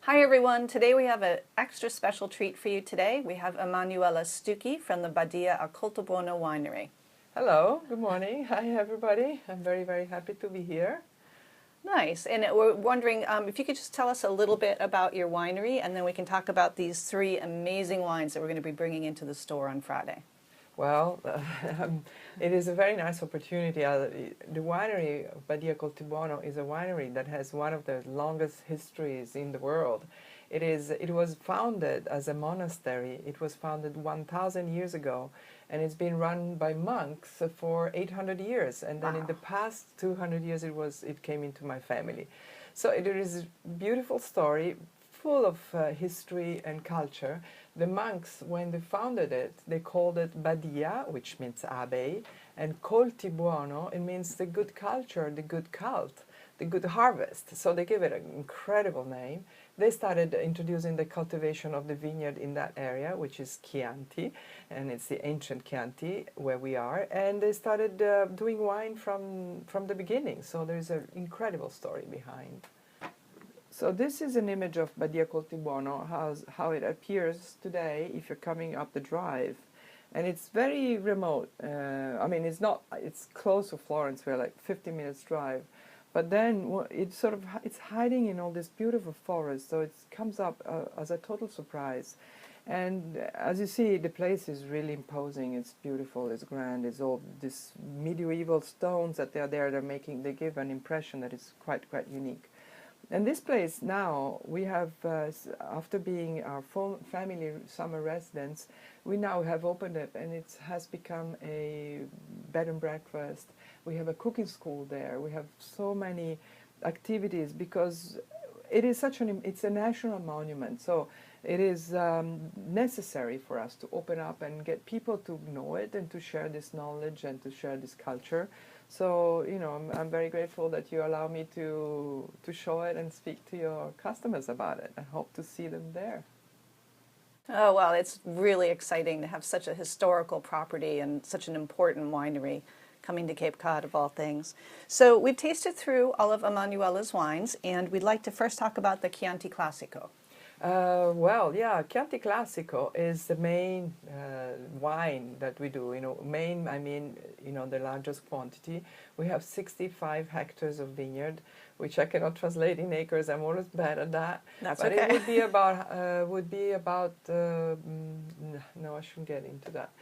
Hi everyone, today we have an extra special treat for you today. We have Emanuela Stucchi from the Badia a Coltibuono winery. Hello, good morning. Hi everybody. I'm very happy to be here. Nice, and we're wondering if you could just tell us a little bit about your winery and then we can talk about these three amazing wines that we're going to be bringing into the store on Friday. Well, it is a very nice opportunity. The winery Badia Coltibuono is a winery that has one of the longest histories in the world. It was founded as a monastery. It was founded 1,000 years ago, and it's been run by monks for 800 years. And then in the past 200 years, it came into my family. So it is a beautiful story, full of history and culture. The monks, when they founded it, they called it Badia, which means abbey, and Coltibuono, it means the good culture, the good cult, the good harvest. So they gave it an incredible name. They started introducing the cultivation of the vineyard in that area, which is Chianti, and it's the ancient Chianti where we are. And they started doing wine from the beginning. So there's an incredible story behind. So this is an image of Badia Coltibuono, how it appears today if you're coming up the drive. And it's very remote. It's close to Florence. We're like 50 minutes drive. But then it's hiding in all this beautiful forest, so it comes up as a total surprise. And as you see, the place is really imposing. It's beautiful, it's grand, it's all these medieval stones that they are there. They give an impression that it's quite unique. And this place now, we have, after being our family summer residence, we now have opened it and it has become a bed and breakfast. We have a cooking school there. We have so many activities because it is it's a national monument. So it is necessary for us to open up and get people to know it and to share this knowledge and to share this culture. So, I'm very grateful that you allow me to show it and speak to your customers about it. I hope to see them there. Oh, well, it's really exciting to have such a historical property and such an important winery coming to Cape Cod of all things. So we've tasted through all of Emanuela's wines, and we'd like to first talk about the Chianti Classico. Chianti Classico is the main wine that we do. The largest quantity. We have 65 hectares of vineyard, which I cannot translate in acres. I'm always bad at that. But okay. It would be about. No, I shouldn't get into that.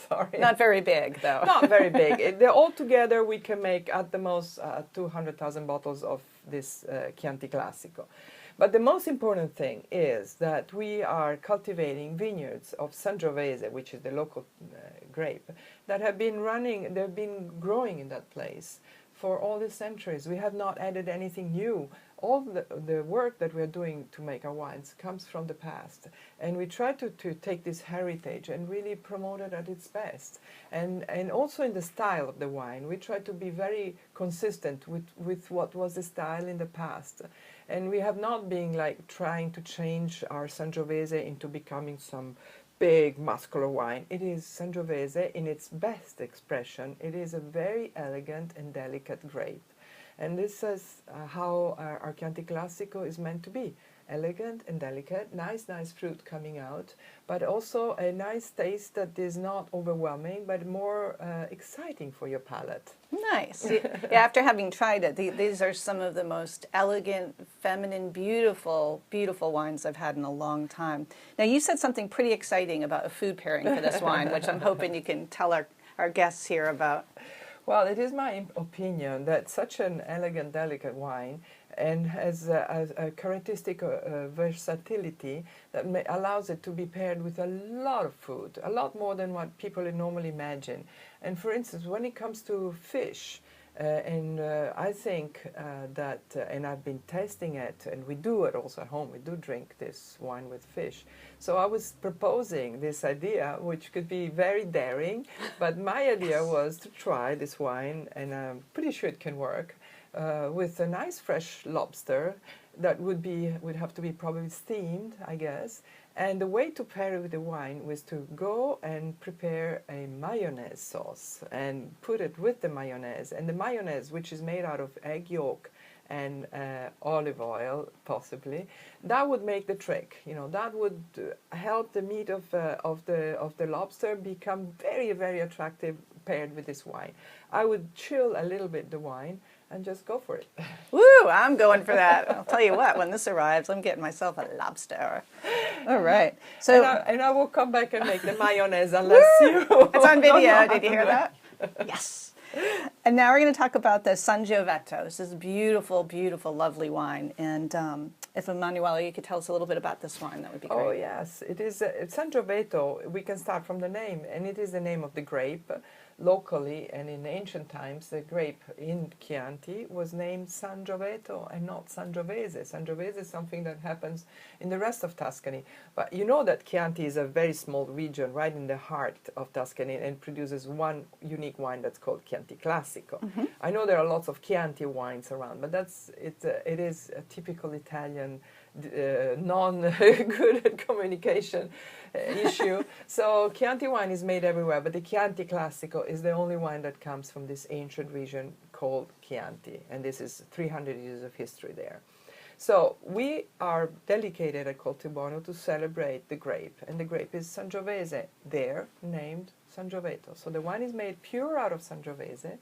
Sorry. Not very big, though. Not very big. Altogether, we can make at the most 200,000 bottles of this Chianti Classico. But the most important thing is that we are cultivating vineyards of Sangiovese, which is the local grape, that have been they've been growing in that place for all the centuries. We have not added anything new. All the work that we're doing to make our wines comes from the past. And we try to take this heritage and really promote it at its best. And also in the style of the wine, we try to be very consistent with what was the style in the past. And we have not been trying to change our Sangiovese into becoming some big muscular wine. It is Sangiovese in its best expression. It is a very elegant and delicate grape. And this is how our Chianti Classico is meant to be. Elegant and delicate, nice fruit coming out, but also a nice taste that is not overwhelming, but more exciting for your palate. Nice. After having tried it, these are some of the most elegant, feminine, beautiful wines I've had in a long time. Now, you said something pretty exciting about a food pairing for this wine, which I'm hoping you can tell our guests here about. Well, it is my opinion that such an elegant, delicate wine and has a characteristic versatility that allows it to be paired with a lot of food, a lot more than what people normally imagine. And for instance, when it comes to fish, I think that, and I've been testing it, and we do it also at home, we do drink this wine with fish. So I was proposing this idea, which could be very daring, but my idea was to try this wine, and I'm pretty sure it can work, with a nice fresh lobster that would have to be probably steamed, I guess. And the way to pair it with the wine was to go and prepare a mayonnaise sauce and put it with the mayonnaise. And the mayonnaise, which is made out of egg yolk and olive oil, possibly. That would make the trick. You know, that would help the meat of the lobster become very, very attractive paired with this wine. I would chill a little bit the wine and just go for it. Woo, I'm going for that. I'll tell you what, when this arrives, I'm getting myself a lobster. All right. So, and I will come back and make the mayonnaise unless you... It's on video. Did you hear that? Yes. And now we're going to talk about the Sangiovese. This is beautiful, beautiful, lovely wine. And if Emanuela, you could tell us a little bit about this wine, that would be great. Oh, yes. It is Sangiovese. We can start from the name. And it is the name of the grape. Locally and in ancient times, the grape in Chianti was named Sangiovese and not Sangiovese. Sangiovese is something that happens in the rest of Tuscany. But you know that Chianti is a very small region right in the heart of Tuscany and produces one unique wine that's called Chianti Classico. Mm-hmm. I know there are lots of Chianti wines around, but it is a typical Italian non-good at communication issue. So Chianti wine is made everywhere, but the Chianti Classico is the only wine that comes from this ancient region called Chianti, and this is 300 years of history there. So we are dedicated at Coltibuono to celebrate the grape, and the grape is Sangiovese, there named Sangiovese. So the wine is made pure out of Sangiovese,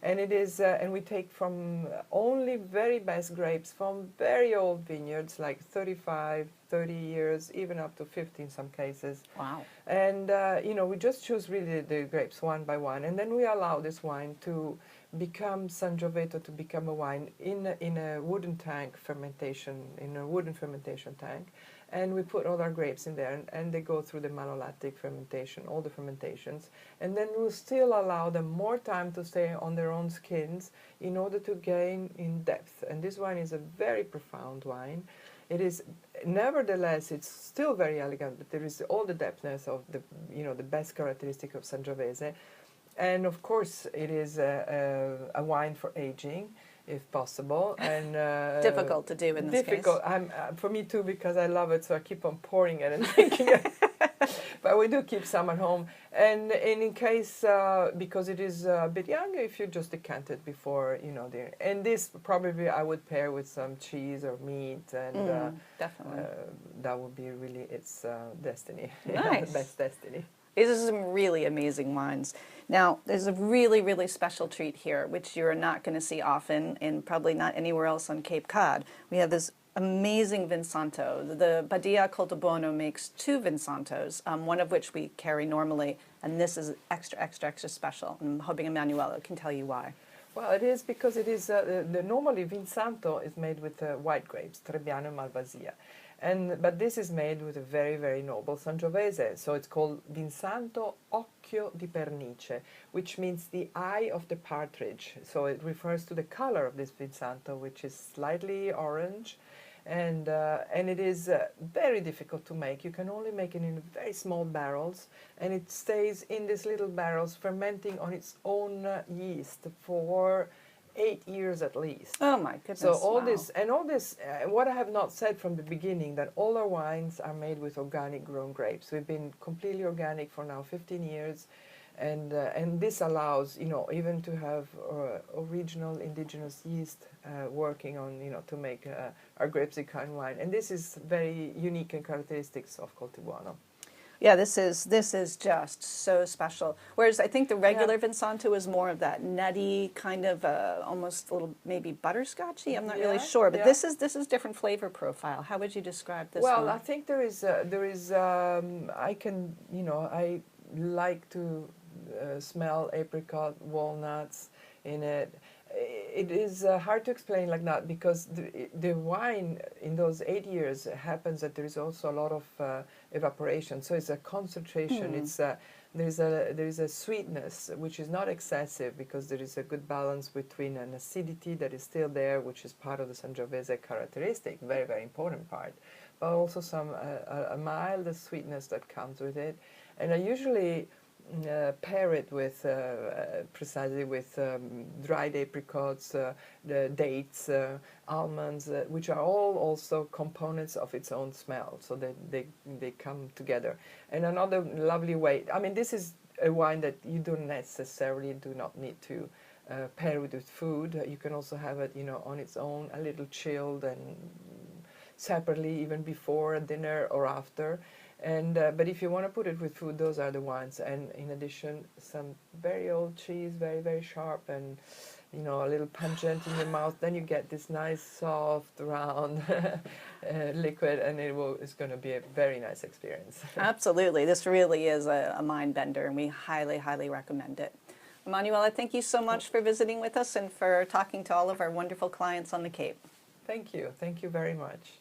and it is, and we take from only very best grapes from very old vineyards, like 35, 30 years, even up to 50 in some cases. Wow. And, you know, we just choose really the grapes one by one, and then we allow this wine to become Sangiovese, to become a wine in a wooden tank fermentation, in a wooden fermentation tank. And we put all our grapes in there, and they go through the malolactic fermentation, all the fermentations. And then we'll still allow them more time to stay on their own skins in order to gain in depth. And this wine is a very profound wine. It is, nevertheless, it's still very elegant, but there is all the depthness of the, you know, the best characteristic of Sangiovese. And of course, it is a wine for aging, if possible, and difficult to do in this case. For me too, because I love it, so I keep on pouring it and drinking it. But we do keep some at home, and in case because it is a bit younger, if you just decant it before, you know, and this probably I would pair with some cheese or meat, and definitely that would be really its destiny. Nice. The best destiny. These are some really amazing wines. Now, there's a really, really special treat here, which you're not going to see often and probably not anywhere else on Cape Cod. We have this amazing Vinsanto. The Badia Coltibuono makes two Vinsantos, one of which we carry normally, and this is extra, extra, extra special. I'm hoping Emanuela can tell you why. Well, it is because it is, normally Vinsanto is made with white grapes, Trebbiano and Malvasia. But this is made with a very, very noble Sangiovese, so it's called Vinsanto Occhio di Pernice, which means the eye of the partridge. So it refers to the color of this Vinsanto, which is slightly orange, and it is very difficult to make. You can only make it in very small barrels, and it stays in these little barrels fermenting on its own yeast for 8 years at least. Oh my goodness. So all wow. this, what I have not said from the beginning, that all our wines are made with organic grown grapes. We've been completely organic for now 15 years, and this allows, you know, even to have original indigenous yeast working on, you know, to make our grapesicine wine. And this is very unique and characteristics of Coltibuono. Yeah, this is just so special. Whereas I think the regular Vinsanto is more of that nutty kind of almost a little maybe butterscotchy. I'm not really sure, but this is different flavor profile. How would you describe this one? Well, I think there is I can, you know, I like to smell apricot, walnuts in it. It is hard to explain like that, because the wine in those 8 years happens that there is also a lot of evaporation. So it's a concentration. It's there is a sweetness which is not excessive, because there is a good balance between an acidity that is still there, which is part of the Sangiovese characteristic, very, very important part, but also some a mild sweetness that comes with it. And I usually pair it with precisely with dried apricots, the dates, almonds, which are all also components of its own smell, so that they come together. And another lovely way, I mean, this is a wine that you don't necessarily do not need to pair it with food. You can also have it, you know, on its own, a little chilled and separately, even before dinner or after. And but if you want to put it with food, those are the ones. And in addition, some very old cheese, very, very sharp, and you know, a little pungent in your mouth. Then you get this nice, soft, round liquid, and it's going to be a very nice experience. Absolutely. This really is a mind bender, and we highly, highly recommend it. Emanuela, thank you so much for visiting with us and for talking to all of our wonderful clients on the Cape. Thank you. Thank you very much.